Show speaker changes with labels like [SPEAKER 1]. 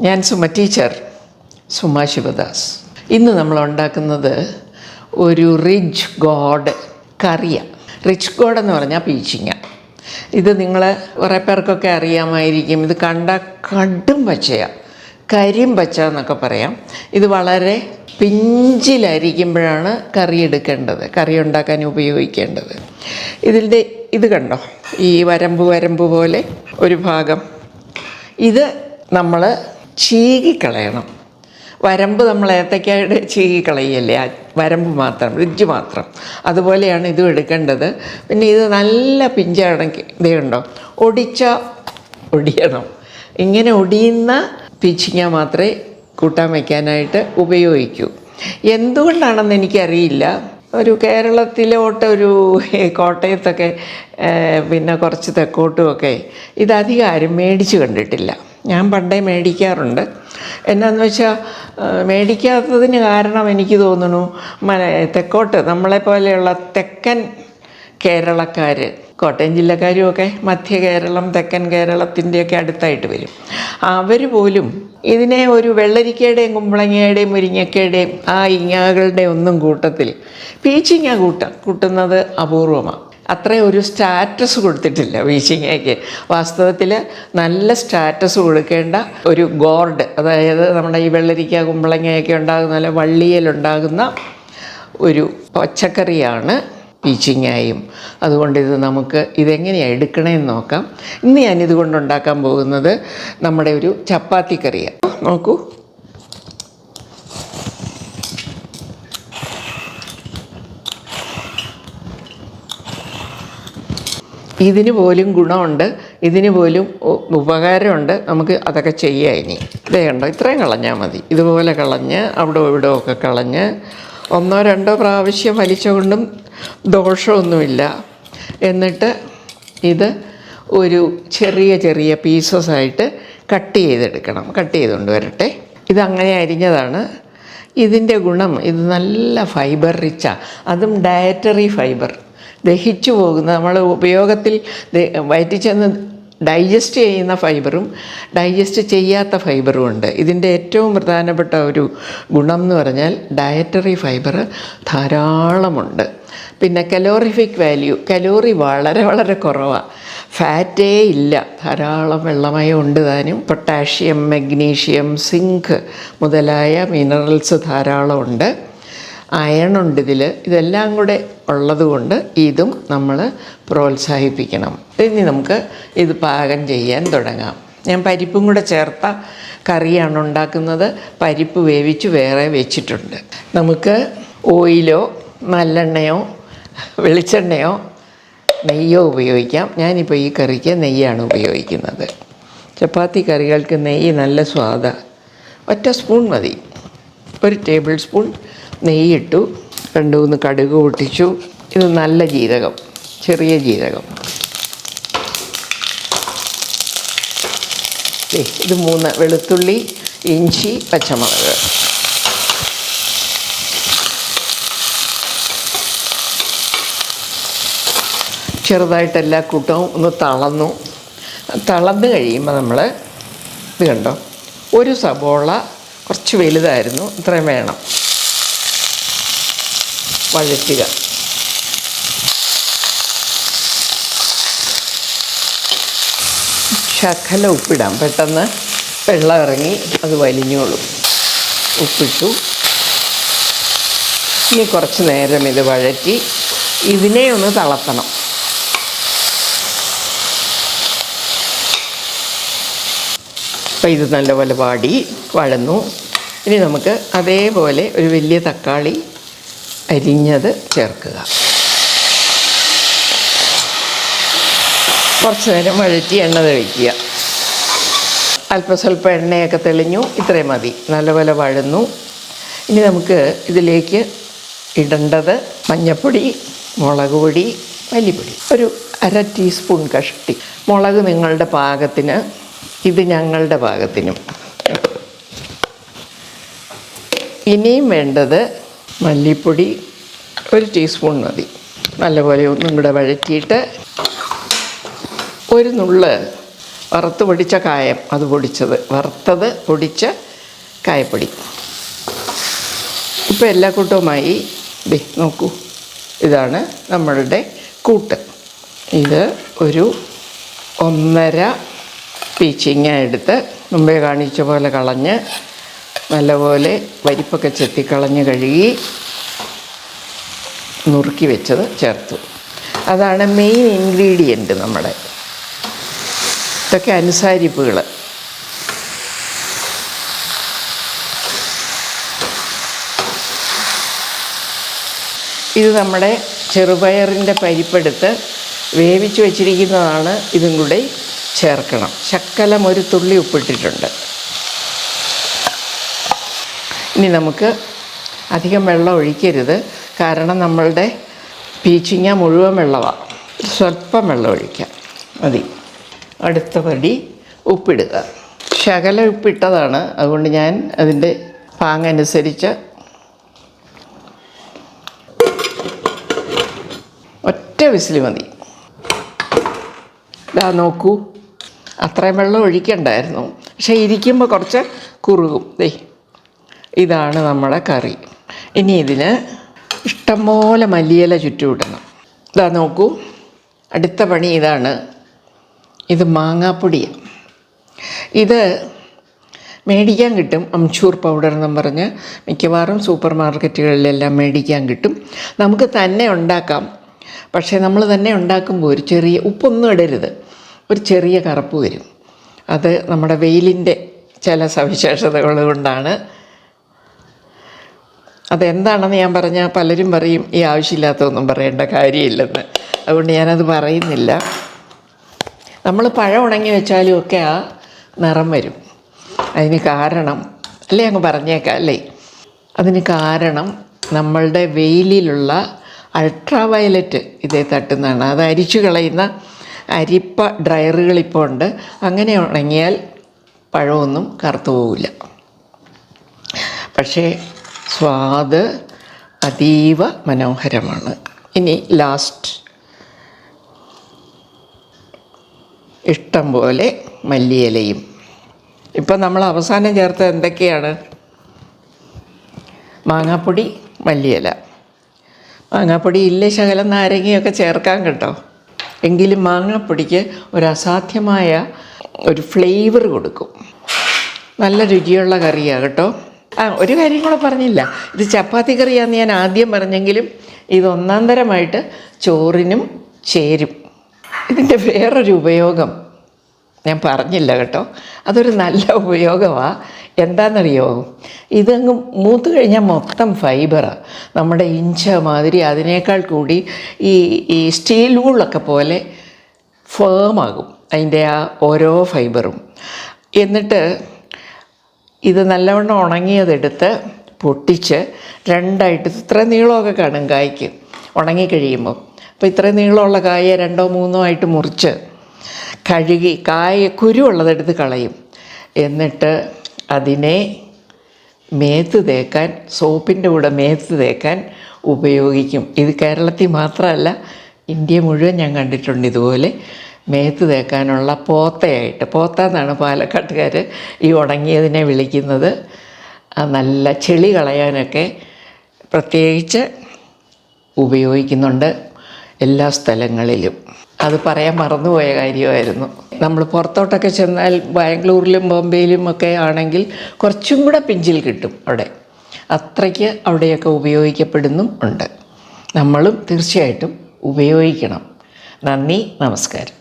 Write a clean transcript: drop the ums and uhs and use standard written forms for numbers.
[SPEAKER 1] ഞാൻ സുമ ടീച്ചർ, സുമ ശിവദാസ്. ഇന്ന് നമ്മൾ ഉണ്ടാക്കുന്നത് ഒരു റിച്ച് ഗോഡ് കറിയാണ്. റിച്ച് ഗോഡ് എന്ന് പറഞ്ഞാൽ പീച്ചിങ്ങ. ഇത് നിങ്ങൾ കുറേ പേർക്കൊക്കെ അറിയാമായിരിക്കും. ഇത് കണ്ട കടും പച്ചയാണ്, കരിമ്പച്ച എന്നൊക്കെ പറയാം. ഇത് വളരെ പിഞ്ചിലായിരിക്കുമ്പോഴാണ് കറി എടുക്കേണ്ടത്, കറി ഉണ്ടാക്കാൻ ഉപയോഗിക്കേണ്ടത്. ഇതിൻ്റെ ഇത് കണ്ടോ, ഈ വരമ്പ് പോലെ ഒരു ഭാഗം ഇത് നമ്മൾ ചീകിക്കളയണം. വരമ്പ് നമ്മൾ ഏത്തക്കായുടെ ചീകിക്കളയല്ലേ, ആ വരമ്പ് മാത്രം, റിഡ്ജ് മാത്രം. അതുപോലെയാണ് ഇതും എടുക്കേണ്ടത്. പിന്നെ ഇത് നല്ല പിഞ്ചാണെങ്കിൽ ഇതേ ഉണ്ടോ, ഒടിയണം. ഇങ്ങനെ ഒടിയുന്ന പീച്ചിങ്ങ മാത്രമേ കൂട്ടാൻ വയ്ക്കാനായിട്ട് ഉപയോഗിക്കൂ. എന്തുകൊണ്ടാണെന്ന് എനിക്കറിയില്ല. ഒരു കേരളത്തിലോട്ട് ഒരു കോട്ടയത്തൊക്കെ പിന്നെ കുറച്ച് തെക്കോട്ടുമൊക്കെ ഇതധികം ആരും മേടിച്ച് കണ്ടിട്ടില്ല. ഞാൻ പണ്ടേ മേടിക്കാറുണ്ട്. എന്നാന്ന് വെച്ചാൽ മേടിക്കാത്തതിന് കാരണം എനിക്ക് തോന്നുന്നു തെക്കോട്ട് നമ്മളെപ്പോലെയുള്ള തെക്കൻ കേരളക്കാർ, കോട്ടയം ജില്ലക്കാരുമൊക്കെ മധ്യ കേരളം തെക്കൻ കേരളത്തിൻ്റെയൊക്കെ അടുത്തായിട്ട് വരും. അവർ പോലും ഇതിനെ ഒരു വെള്ളരിക്കയുടെയും കുമ്പളങ്ങയുടെയും മുരിങ്ങക്കയുടെയും ആ ഇങ്ങകളുടെ ഒന്നും കൂട്ടത്തിൽ പീച്ചിങ്ങ കൂട്ടുന്നത് അപൂർവമാണ്. അത്രയും ഒരു സ്റ്റാറ്റസ് കൊടുത്തിട്ടില്ല പീച്ചിങ്ങയ്ക്ക്. വാസ്തവത്തിൽ നല്ല സ്റ്റാറ്റസ് കൊടുക്കേണ്ട ഒരു ഗോർഡ്, അതായത് നമ്മുടെ ഈ വെള്ളരിക്ക കുമ്പളങ്ങയൊക്കെ ഉണ്ടാകുന്ന പോലെ വള്ളിയിലുണ്ടാകുന്ന ഒരു പച്ചക്കറിയാണ് പീച്ചിങ്ങയും. അതുകൊണ്ട് ഇത് നമുക്ക് ഇതെങ്ങനെയാണ് എടുക്കണമെന്ന് നോക്കാം. ഇന്ന് ഞാനിത് കൊണ്ടുണ്ടാക്കാൻ പോകുന്നത് നമ്മുടെ ഒരു ചപ്പാത്തി കറിയാണ്. നോക്കൂ, ഇതിന് പോലും ഗുണമുണ്ട്, ഇതിന് പോലും ഉപകാരമുണ്ട്. നമുക്ക് അതൊക്കെ ചെയ്യാം. ഇനി ഇതേ കണ്ടോ, ഇത്രയും കളഞ്ഞാൽ മതി. ഇതുപോലെ കളഞ്ഞ് അവിടെ ഇവിടെ ഒക്കെ കളഞ്ഞ് 1-2 പ്രാവശ്യം വലിച്ചുകൊണ്ടും ദോഷമൊന്നുമില്ല. എന്നിട്ട് ഇത് ഒരു ചെറിയ പീസസായിട്ട് കട്ട് ചെയ്തെടുക്കണം. കട്ട് ചെയ്തുകൊണ്ട് വരട്ടെ. ഇതങ്ങനെ അരിഞ്ഞതാണ്. ഇതിൻ്റെ ഗുണം, ഇത് നല്ല ഫൈബർ റിച്ചാണ്. അതും ഡയറ്ററി ഫൈബർ, ദഹിച്ചു പോകുന്ന, നമ്മൾ ഉപയോഗത്തിൽ വയറ്റിൽ ചെന്ന് ഡൈജസ്റ്റ് ചെയ്യുന്ന ഫൈബറും ഡൈജസ്റ്റ് ചെയ്യാത്ത ഫൈബറും ഉണ്ട്. ഇതിൻ്റെ ഏറ്റവും പ്രധാനപ്പെട്ട ഒരു ഗുണം എന്ന് പറഞ്ഞാൽ ഡയറ്ററി ഫൈബർ ധാരാളമുണ്ട്. പിന്നെ കലോറിഫിക് വാല്യൂ, കലോറി വളരെ കുറവാണ്, ഫാറ്റേ ഇല്ല, ധാരാളം വെള്ളമയം ഉണ്ട് താനും. പൊട്ടാഷ്യം, മഗ്നീഷ്യം, സിങ്ക് മുതലായ മിനറൽസ് ധാരാളമുണ്ട്. അയണുണ്ട് ഇതിൽ. ഇതെല്ലാം കൂടെ ഉള്ളതുകൊണ്ട് ഇതും നമ്മൾ പ്രോത്സാഹിപ്പിക്കണം. ഇനി നമുക്ക് ഇത് പാകം ചെയ്യാൻ തുടങ്ങാം. ഞാൻ പരിപ്പും കൂടെ ചേർത്ത കറിയാണ് ഉണ്ടാക്കുന്നത്. പരിപ്പ് വേവിച്ച് വേറെ വെച്ചിട്ടുണ്ട്. നമുക്ക് ഓയിലോ നല്ലെണ്ണയോ വെളിച്ചെണ്ണയോ നെയ്യോ ഉപയോഗിക്കാം. ഞാനിപ്പോൾ ഈ കറിക്ക് നെയ്യാണ് ഉപയോഗിക്കുന്നത്. ചപ്പാത്തി കറികൾക്ക് നെയ്യ് നല്ല സ്വാദാണ്. 1 സ്പൂൺ മതി. 1 ടേബിൾ സ്പൂൺ നെയ്യിട്ടു. 2-3 കടുക് പൊട്ടിച്ചു. ഇത് നല്ല ജീരകം, ചെറിയ ജീരകം. ഇത് 3 വെളുത്തുള്ളി, ഇഞ്ചി, പച്ചമുളക്. ചെറുതായിട്ട് എല്ലാ കൂട്ടവും ഒന്ന് തളന്ന് കഴിയുമ്പോൾ നമ്മൾ ഇത് കണ്ടോ, ഒരു സബോള കുറച്ച് വലുതായിരുന്നു, ഇത്രയും വേണം, വഴറ്റുക. ശകലം ഉപ്പിടാം, പെട്ടെന്ന് വെള്ളം ഇറങ്ങി അത് വലിഞ്ഞോളും. ഉപ്പിട്ടു. ഇനി കുറച്ച് നേരം ഇത് വഴറ്റി ഇതിനെ ഒന്ന് തളർത്തണം. അപ്പോൾ ഇത് നല്ലപോലെ വഴന്നു. ഇനി നമുക്ക് അതേപോലെ ഒരു വലിയ തക്കാളി അരിഞ്ഞത് ചേർക്കുക. കുറച്ച് നേരം വഴറ്റി എണ്ണ തെളിക്കുക. അല്പസ്വല്പം എണ്ണയൊക്കെ തെളിഞ്ഞു. ഇത്രയും മതി. നല്ലപോലെ വഴന്നു. ഇനി നമുക്ക് ഇതിലേക്ക് ഇടേണ്ടത് മഞ്ഞൾപ്പൊടി, മുളക് പൊടി, മല്ലിപ്പൊടി, ഒരു 1/2 ടീസ്പൂൺ കഷ്ടി. മുളക് നിങ്ങളുടെ പാകത്തിന്, ഇത് ഞങ്ങളുടെ പാകത്തിനും. ഇനിയും വേണ്ടത് മല്ലിപ്പൊടി 1 ടീസ്പൂൺ മതി. നല്ലപോലെ ഒന്നും കൂടെ വഴറ്റിയിട്ട് ഒരു നുള്ള് വറുത്ത് പൊടിച്ച കായം, അത് പൊടിച്ചത്, വറുത്തത് പൊടിച്ച കായപ്പൊടി. ഇപ്പോൾ എല്ലാ കൂട്ടവുമായി നോക്കൂ, ഇതാണ് നമ്മളുടെ കൂട്ട്. ഇത് ഒരു 1.5 പീച്ചിങ്ങ എടുത്ത് മുമ്പേ കാണിച്ച പോലെ കളഞ്ഞ് നല്ലപോലെ പരിപ്പൊക്കെ ചെത്തിക്കളഞ്ഞ് കഴുകി നുറുക്കി വെച്ചത് ചേർത്തു. അതാണ് മെയിൻ ഇൻഗ്രീഡിയൻറ്റ് നമ്മുടെ. ഇതൊക്കെ അനുസാരിപ്പുകൾ. ഇത് നമ്മുടെ ചെറുപയറിൻ്റെ പരിപ്പെടുത്ത് വേവിച്ച് വെച്ചിരിക്കുന്നതാണ്. ഇതും കൂടി ചേർക്കണം. ശകലം ഒരു തുള്ളി ഉപ്പിട്ടിട്ടുണ്ട്. ഇനി നമുക്ക് അധികം വെള്ളം ഒഴിക്കരുത്, കാരണം നമ്മളുടെ പീച്ചിങ്ങ മുഴുവൻ വെള്ളമാണ്. സ്വല്പം വെള്ളം ഒഴിക്കാം, മതി. അടുത്ത പടി ഉപ്പിടുക. ശകലം ഉപ്പിട്ടതാണ്, അതുകൊണ്ട് ഞാൻ അതിൻ്റെ പാങ്ങനുസരിച്ച് ഒറ്റ വിസിൽ മതി. ഇതാ നോക്കൂ, അത്രയും വെള്ളം ഒഴിക്കണ്ടായിരുന്നു, പക്ഷേ ഇരിക്കുമ്പോൾ കുറച്ച് കുറുകും. ഇതാണ് നമ്മുടെ കറി. ഇനി ഇതിന് ഇഷ്ടംപോലെ മല്ലിയില ചുറ്റുവിടണം. ഇതാ നോക്കൂ, അടുത്ത പണി ഇതാണ്. ഇത് മാങ്ങാപ്പൊടിയാണ്. ഇത് മേടിക്കാൻ കിട്ടും, അംചൂർ പൗഡർ എന്നും പറഞ്ഞ് മിക്കവാറും സൂപ്പർ മാർക്കറ്റുകളിലെല്ലാം മേടിക്കാൻ കിട്ടും. നമുക്ക് തന്നെ ഉണ്ടാക്കാം. പക്ഷേ നമ്മൾ തന്നെ ഉണ്ടാക്കുമ്പോൾ ഒരു ചെറിയ ഉപ്പൊന്നും ഇടരുത്, ഒരു ചെറിയ കറുപ്പ് വരും. അത് നമ്മുടെ വെയിലിൻ്റെ ചില സവിശേഷതകൾ കൊണ്ടാണ്. അതെന്താണെന്ന് ഞാൻ പറഞ്ഞാൽ പലരും പറയും ഈ ആവശ്യമില്ലാത്തതൊന്നും പറയേണ്ട കാര്യമില്ലെന്ന്. അതുകൊണ്ട് ഞാനത് പറയുന്നില്ല. നമ്മൾ പഴം ഉണങ്ങി വെച്ചാലും ഒക്കെ ആ നിറം വരും. അതിന് കാരണം അല്ലേ, അങ്ങ് പറഞ്ഞേക്കാം അല്ലേ, അതിന് കാരണം നമ്മളുടെ വെയിലിലുള്ള അൾട്രാ വയലറ്റ് ഇതേ തട്ടുന്നതാണ്. അത് അരിച്ചു കളയുന്ന അരിപ്പ ഡ്രയറുകളിപ്പോൾ ഉണ്ട്. അങ്ങനെ ഉണങ്ങിയാൽ പഴമൊന്നും കറുത്തു പോവില്ല. പക്ഷേ സ്വാദ് അതീവ മനോഹരമാണ്. ഇനി ലാസ്റ്റ് ഇഷ്ടം പോലെ മല്ലിയിലയും. ഇപ്പം നമ്മൾ അവസാനം ചേർത്തത് എന്തൊക്കെയാണ്? മാങ്ങാപ്പൊടി, മല്ലിയില. മാങ്ങാപ്പൊടി ഇല്ലേ ശകലം നാരങ്ങയൊക്കെ ചേർക്കാം കേട്ടോ. എങ്കിലും മാങ്ങാപ്പൊടിക്ക് ഒരു അസാധ്യമായ ഒരു ഫ്ലേവർ കൊടുക്കും. നല്ല രുചിയുള്ള കറിയാണ് കേട്ടോ. ഒരു കാര്യം കൂടെ പറഞ്ഞില്ല, ഇത് ചപ്പാത്തി കറിയാണെന്ന് ഞാൻ ആദ്യം പറഞ്ഞെങ്കിലും ഇത് ഒന്നാം തരമായിട്ട് ചോറിനും ചേരും. ഇതിൻ്റെ വേറൊരു ഉപയോഗം ഞാൻ പറഞ്ഞില്ല കേട്ടോ, അതൊരു നല്ല ഉപയോഗമാണ്. എന്താണെന്നറിയോ, ഇതങ്ങ് മൂത്ത് കഴിഞ്ഞാൽ മൊത്തം ഫൈബറാണ്. നമ്മുടെ ഇഞ്ച മാതിരി അതിനേക്കാൾ കൂടി ഈ സ്റ്റീൽ വൂളൊക്കെ പോലെ ഫേമാകും അതിൻ്റെ ആ ഓരോ ഫൈബറും. എന്നിട്ട് ഇത് നല്ലവണ്ണം ഉണങ്ങിയതെടുത്ത് പൊട്ടിച്ച് രണ്ടായിട്ട്, ഇത്ര നീളമൊക്കെ കാണും കായ്ക്ക് ഉണങ്ങിക്കഴിയുമ്പോൾ. അപ്പോൾ ഇത്രയും നീളമുള്ള കായ 2ഓ 3ഓ ആയിട്ട് മുറിച്ച് കഴുകി കായ കുരുവുള്ളതെടുത്ത് കളയും. എന്നിട്ട് അതിനെ മേത്ത് തേക്കാൻ, സോപ്പിൻ്റെ കൂടെ മേത്ത് തേക്കാൻ ഉപയോഗിക്കും. ഇത് കേരളത്തിൽ മാത്രമല്ല, ഇന്ത്യ മുഴുവൻ ഞാൻ കണ്ടിട്ടുണ്ട് ഇതുപോലെ മേത്ത് തേക്കാനുള്ള പോത്തയായിട്ട്. പോത്ത എന്നാണ് പാലക്കാട്ടുകാർ ഈ ഉണങ്ങിയതിനെ വിളിക്കുന്നത്. നല്ല ചെളി കളയാനൊക്കെ പ്രത്യേകിച്ച് ഉപയോഗിക്കുന്നുണ്ട് എല്ലാ സ്ഥലങ്ങളിലും. അത് പറയാൻ മറന്നുപോയ കാര്യമായിരുന്നു. നമ്മൾ പുറത്തോട്ടൊക്കെ ചെന്നാൽ ബാംഗ്ലൂരിലും ബോംബെയിലും ഒക്കെ ആണെങ്കിൽ കുറച്ചും കൂടെ പിഞ്ചിൽ കിട്ടും അവിടെ. അത്രയ്ക്ക് അവിടെയൊക്കെ ഉപയോഗിക്കപ്പെടുന്നും ഉണ്ട്. നമ്മളും തീർച്ചയായിട്ടും ഉപയോഗിക്കണം. നന്ദി, നമസ്കാരം.